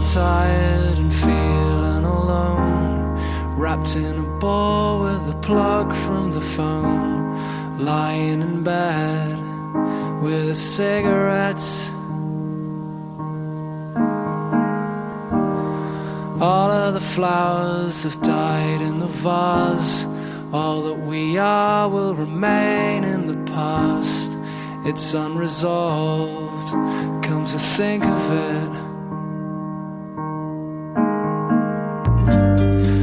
tired and feeling alone, wrapped in a ball with a plug from the phone, lying in bed with a cigarette. All of the flowers have died in the vase. All that we are will remain in the past. It's unresolved, come to think of it.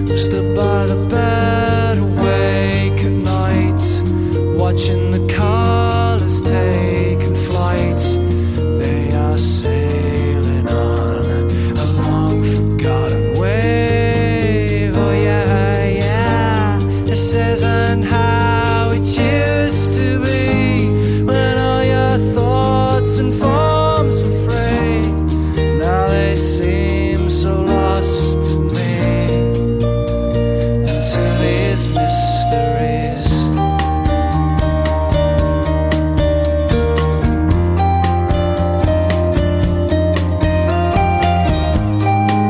I'm stood by the bed